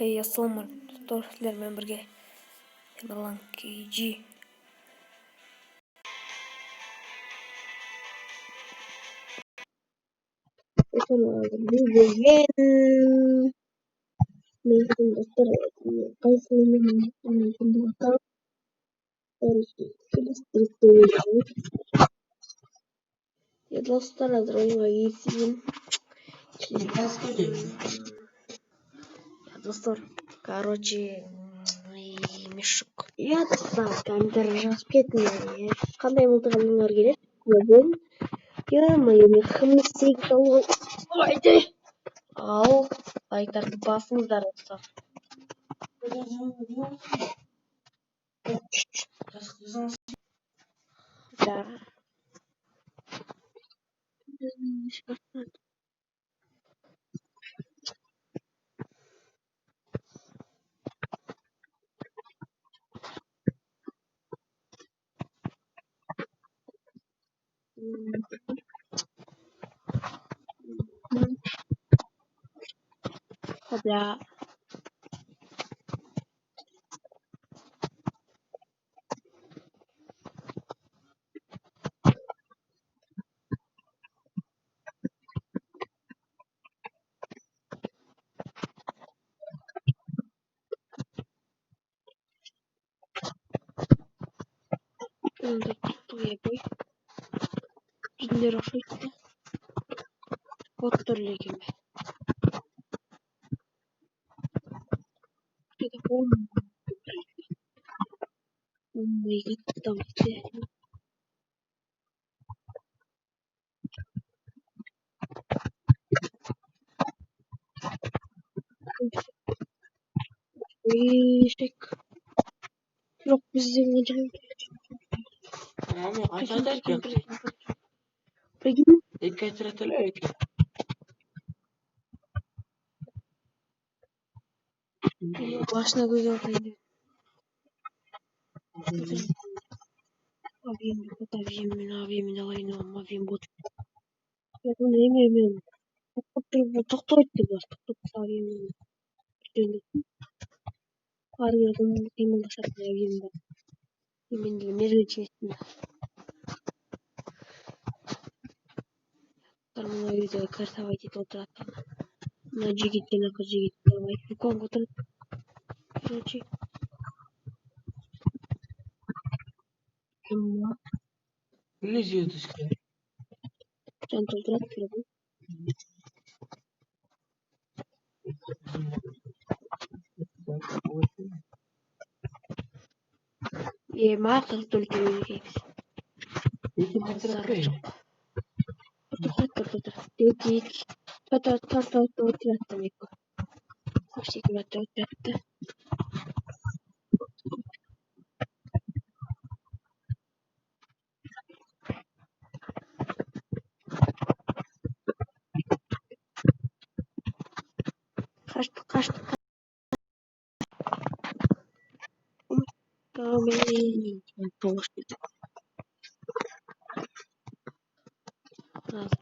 Assalamualaikum dostlar, sizler bilen birge Yanalan KG. Mungkin dokter mungkin dokter harus ya dostlar azrail gitsin ya dostlar короче мешок ya dostlar компьютер жазып кеттім қандай мылтық алғыңар келеді ё-моё мен хмс сегіз алуға ал лайктарды басыңыздар достар Hopla. Жүзіндер ұқсайды. Боттар екен бе. Eşek. Yok bizden acayip. Peki. Başına göz ortaydı. Abim alayım abim bot. Ya bunu yemeyeyim. Тоқтайды бас тоқтап абим. Ары бері қимылдасатын абим бар. Мен де мерге честім. Мына үйде красавайт етіп отырады. Мына жігіттен ақы жігіт болмайды. Үлкен отырады. Короче. Не жедушка? Жан толтырады тұрады. Мақсат только үйрекеміз. Қашты.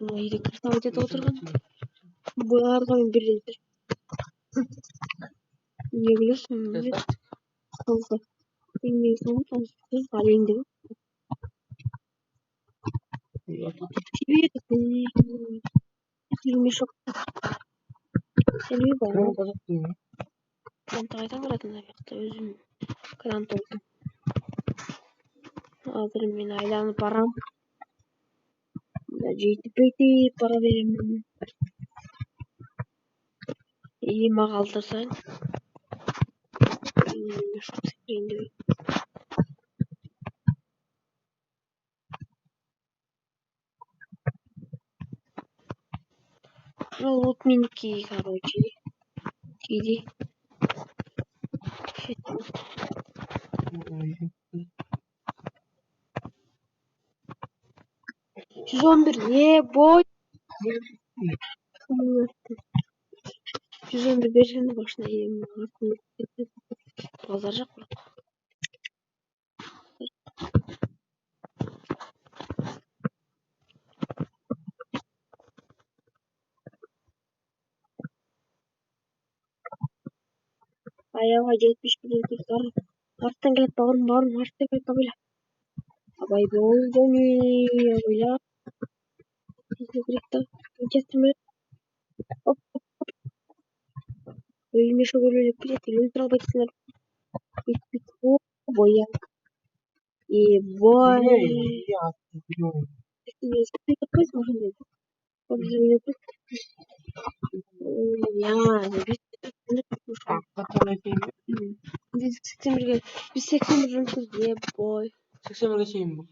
Үйде красавайт етіп отырған. Бұларға мен бір елдер. Не білесің? Қалғы. Еңмейсің ғой, әлеңді. Фильме шок. Сен үй бар ма? Қайдан баратын аяқта өзім грант олдым. Қазір мен айланып барам. Жетіп бара беремін. Маған алдырсаң. Вот минки, короче. Иди. 111 бой. 111 бержені башына базар жақ бар. Ayağa 71 kızlar. Arttan gelip bağırın arttan gelip bağırın. Abay be oldu ne ya. Birlikte kestirme. Hop. Oyun şu böyle bir ultra bakışlar. Bit o boya. Boy. Ya biliyorum. Depois morrendo. Ya Hakikaten öyle. biz 81 boy. 81 şeyim bu.